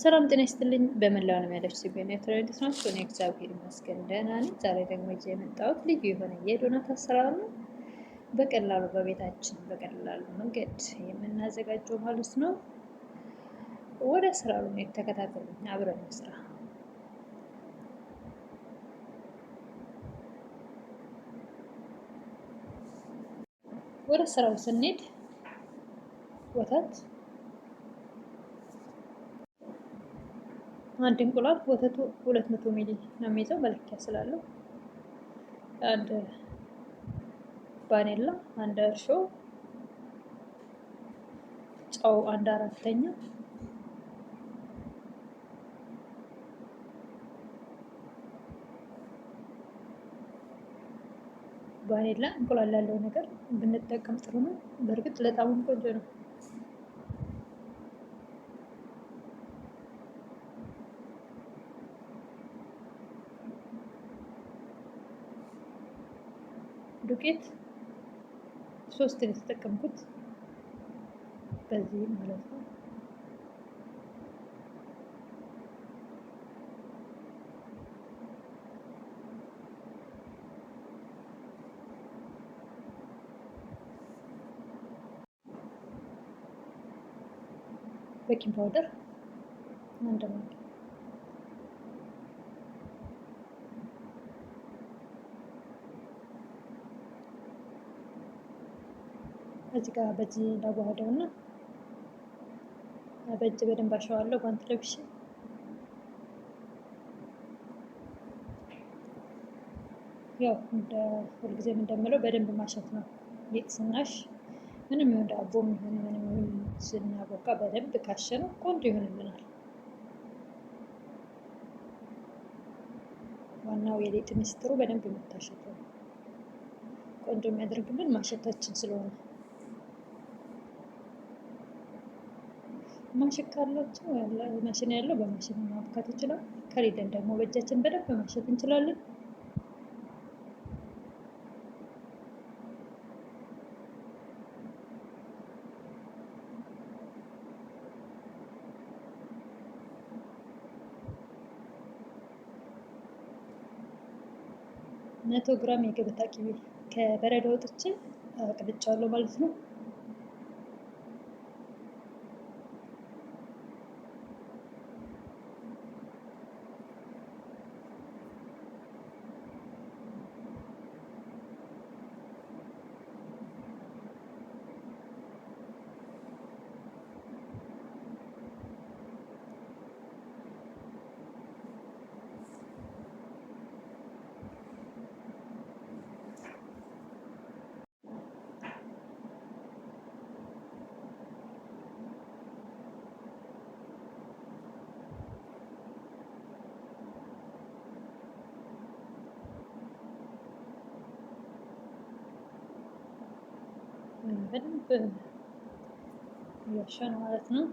ሰላም ጤና ይስጥልኝ። በመላው ዓለም ያላችሁ ኢትዮጵያውያን ኤርትራውያን ናችሁ። እኔ እግዚአብሔር ይመስገን ደህና ነኝ። ዛሬ ደግሞ ይዤ የመጣሁት ልዩ የሆነ የዶናት አሰራር ነው። በቀላሉ በቤታችን በቀላሉ መንገድ የምናዘጋጀው ማለት ነው። ወደ አሰራሩ ነው ተከታተሉኝ፣ አብረን እንስራ። ወደ አሰራሩ ስንሄድ ወተት አንድ እንቁላል ወተቱ 200 ሚሊ ነው የሚይዘው መለኪያ ስላለው፣ አንድ ቫኒላ፣ አንድ እርሾ፣ ጨው 1/4፣ ቫኒላ እንቁላል ያለው ነገር ብንጠቀም ጥሩ ነው። በእርግጥ ለጣሙም ቆንጆ ነው። ዱቄት 3 ነው የተጠቀምኩት በዚህ ማለት ነው። ቤኪንግ ፓውደር 1 ማንኪያ፣ እዚህ ጋር በዚህ ላዋህደው እና በእጅ በደንብ አሸዋለሁ ጓንት ለብሼ። ያው እንደ ሁልጊዜም እንደምለው በደንብ ማሸት ነው። ሊጥ ስናሽ ምንም ይሁን ዳቦም ይሁን ምንም ይሁን ስናቦካ በደንብ ካሸነው ቆንጆ ይሆንልናል። ዋናው የሊጥ ሚስጥሩ በደንብ መታሸት ነው። ቆንጆ የሚያደርግልን ማሸታችን ስለሆነ ማሽን ካላችሁ ማሽን ያለው በማሽን ማብካት ይችላል። ከሌለን ደግሞ በእጃችን በደንብ ማሸት እንችላለን። መቶ ግራም የገበታ ቅቤ ከበረዶ አውጥቼ አቅልጫለሁ ማለት ነው። በደንብ እያሸ ነው ማለት ነው።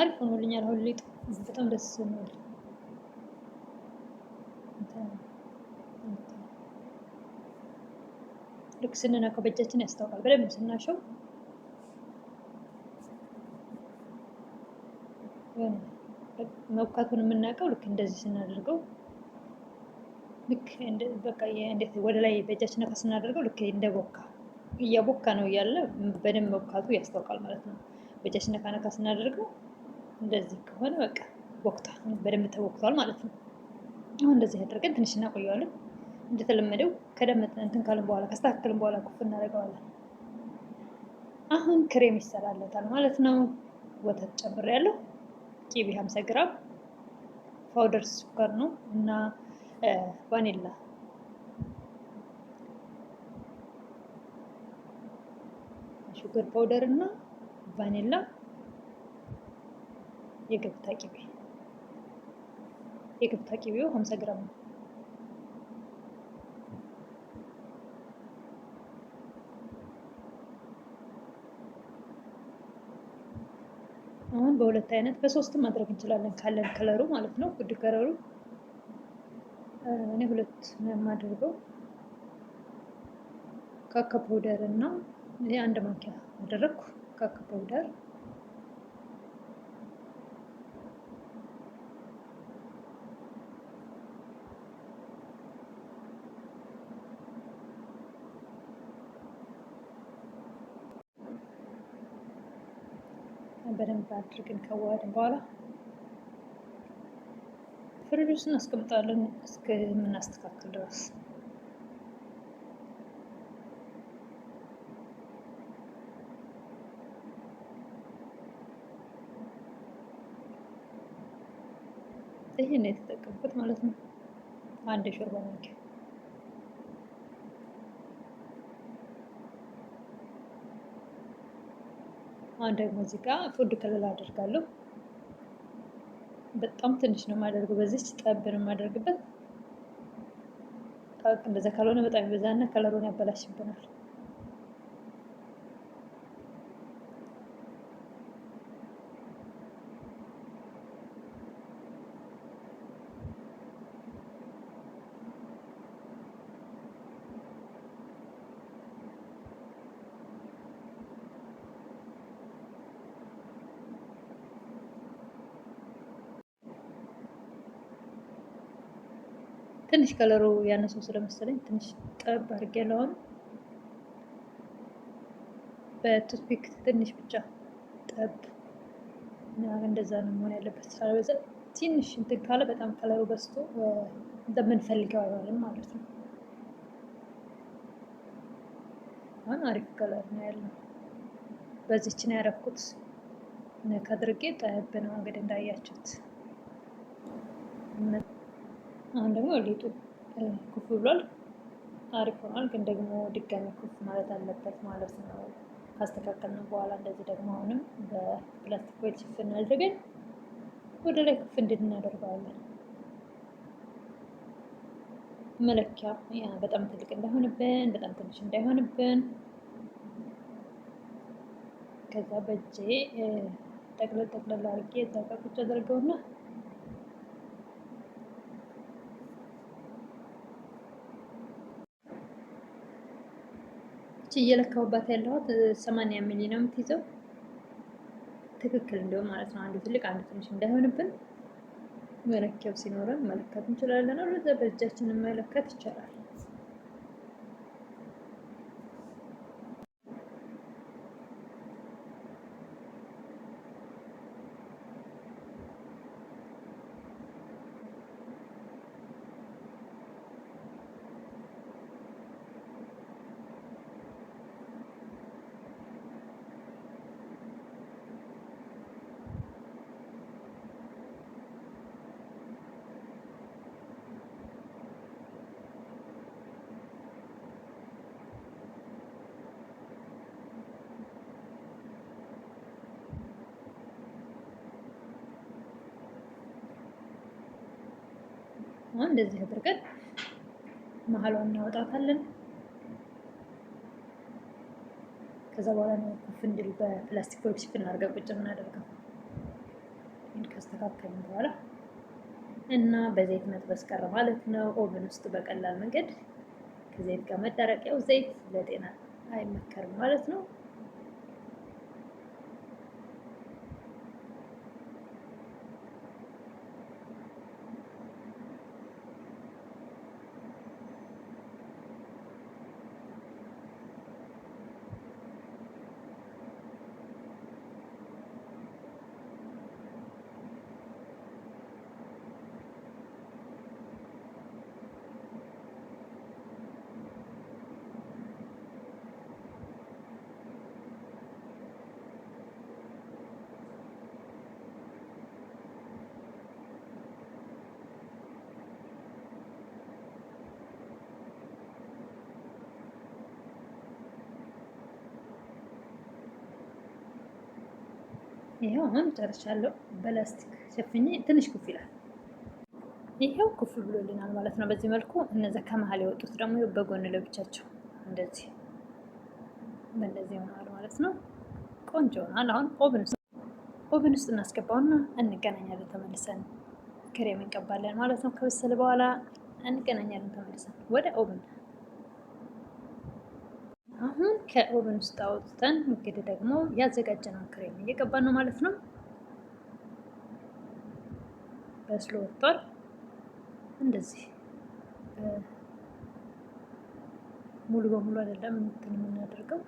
አሪፍ ሆኖልኛል። አሁን ሊጡ በጣም ደስ የሚል ልክ ስንነካው በእጃችን ያስታውቃል። በደንብ ስናሸው መብካቱን የምናውቀው ልክ እንደዚህ ስናደርገው ልክ በቃ እንዴት ወደ ላይ በእጃችን ነካ ስናደርገው ልክ እንደቦካ እያቦካ ነው እያለ በደንብ መብካቱ ያስታውቃል ማለት ነው። በእጃችን ነካ ነካ ስናደርገው እንደዚህ ከሆነ በቃ ቦክታ በደንብ ተቦክቷል ማለት ነው። አሁን እንደዚህ አድርገን ትንሽ እናቆየዋለን። እንደተለመደው ከደመጠ እንትን ካልን በኋላ ከስተካከልን በኋላ ኩፍ እናደርገዋለን። አሁን ክሬም ይሰራለታል ማለት ነው። ወተት ጨምሬያለሁ። ቂቤ 50 ግራም፣ ፓውደር ስኳር ነው እና ቫኒላ ሹገር ፓውደር እና ቫኒላ፣ የገብታ ቂቤ። የገብታ ቂቤው 50 ግራም ነው። አሁን በሁለት አይነት በሶስትም ማድረግ እንችላለን ካለን ከለሩ ማለት ነው። ፉድ ከለሩ እኔ ሁለት ነው የማደርገው። ካካ ፓውደር እና አንድ ማንኪያ አደረግኩ ካካ ፓውደር። በደንብ አድርገን ከዋሃድን በኋላ ፍሪጅ ውስጥ እናስቀምጣለን እስከምናስተካክል ድረስ። ይሄን ነው የተጠቀምኩት ማለት ነው። አንድ ሾርባ ማንኪያ። አሁን ደግሞ እዚህ ጋር ፉድ ከለር አደርጋለሁ። በጣም ትንሽ ነው የማደርገው። በዚች ጠብ ነው የማደርግበት። እንደዛ ካልሆነ በጣም ይበዛና ከለሩን ያበላሽብናል። ትንሽ ከለሩ ያነሰው ስለመሰለኝ ትንሽ ጠብ አድርጌያለሁ። አሁን በቱትፒክ ትንሽ ብቻ ጠብ፣ እንደዛ ነው መሆን ያለበት። ሳይበዛ ትንሽ እንትን ካለ በጣም ከለሩ በዝቶ እንደምንፈልገው አይሆንም ማለት ነው። አሁን አሪፍ ከለር ነው ያለው። በዚች ነው ያደረኩት። ነካ አድርጌ ጠብ ነው እንግዲህ እንዳያችሁት። አሁን ደግሞ ሊጡ ኩፍ ብሏል፣ አሪፍ ሆኗል። ግን ደግሞ ድጋሚ ኩፍ ማለት አለበት ማለት ነው። ካስተካከልነው በኋላ እንደዚህ ደግሞ አሁንም በፕላስቲክ ፎይል ሽፍን አድርገን ወደ ላይ ኩፍ እንድን እናደርገዋለን። መለኪያ በጣም ትልቅ እንዳይሆንብን፣ በጣም ትንሽ እንዳይሆንብን። ከዛ በእጄ ጠቅለል ጠቅለል አድርጌ እዛ ጋር ቁጭ አድርገውና እየለካሁባት ያለሁት 80 ሚሊ ነው የምትይዘው። ትክክል እንደው ማለት ነው። አንዱ ትልቅ አንዱ ትንሽ እንዳይሆንብን መለኪያው ሲኖረን መለካት እንችላለን። ወደ በእጃችን መለካት ይቻላል። አሁን እንደዚህ አድርገን መሀሏን እናወጣታለን። ከዛ በኋላ ነው ኩፍ እንዲል በፕላስቲክ ፎይል ሽፍን አድርገን ቁጭ የምናደርገው። ካስተካከልን በኋላ እና በዘይት መጥበስ ቀረ ማለት ነው። ኦቨን ውስጥ በቀላል መንገድ ከዘይት ጋር መዳረቂያው ዘይት ለጤና አይመከርም ማለት ነው። ይኸው አሁን ጨርሻለሁ። በላስቲክ ሸፍኜ ትንሽ ኩፍ ይላል። ይኸው ኩፍ ብሎልናል ማለት ነው። በዚህ መልኩ እነዚያ ከመሀል የወጡት ደግሞ በጎን ለብቻቸው እንደዚህ በእንደዚህ ይሆናል ማለት ነው። ቆንጆ ሆናል። አሁን ኦቨን ውስጥ እናስገባውና እንገናኛለን ተመልሰን። ክሬም እንቀባለን ማለት ነው። ከበሰለ በኋላ እንገናኛለን ተመልሰን ወደ ኦቨን። አሁን ከኦቨን ውስጥ አውጥተን እንግዲህ ደግሞ ያዘጋጀነውን ክሬም እየቀባን ነው ማለት ነው። በስሎ ወጥቷል። እንደዚህ ሙሉ በሙሉ አይደለም እንትን የምናደርገው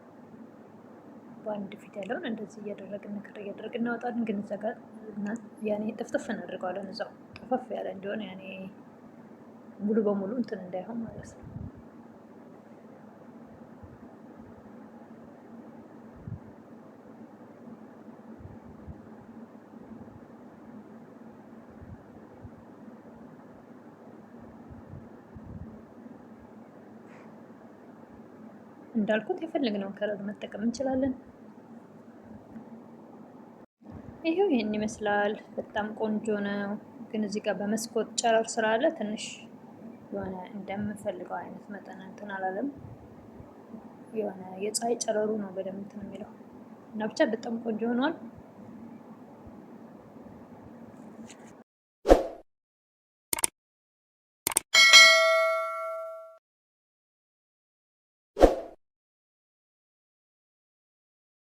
በአንድ ፊት ያለውን እንደዚህ እያደረግን ክር እያደረግን እናወጣለን። ግን እዛ ጋር ያኔ ጥፍጥፍ እናደርገዋለን እዛው ጠፈፍ ያለ እንዲሆን ያኔ ሙሉ በሙሉ እንትን እንዳይሆን ማለት ነው። እንዳልኩት የፈለግነውን ከለር መጠቀም እንችላለን። ይሄው ይሄን ይመስላል። በጣም ቆንጆ ነው። ግን እዚህ ጋር በመስኮት ጨረር ስላለ ትንሽ የሆነ እንደምፈልገው አይነት መጠን እንትን አላለም። የሆነ የፀሐይ ጨረሩ ነው በደንብ እንትን የሚለው እና ብቻ በጣም ቆንጆ ሆኗል።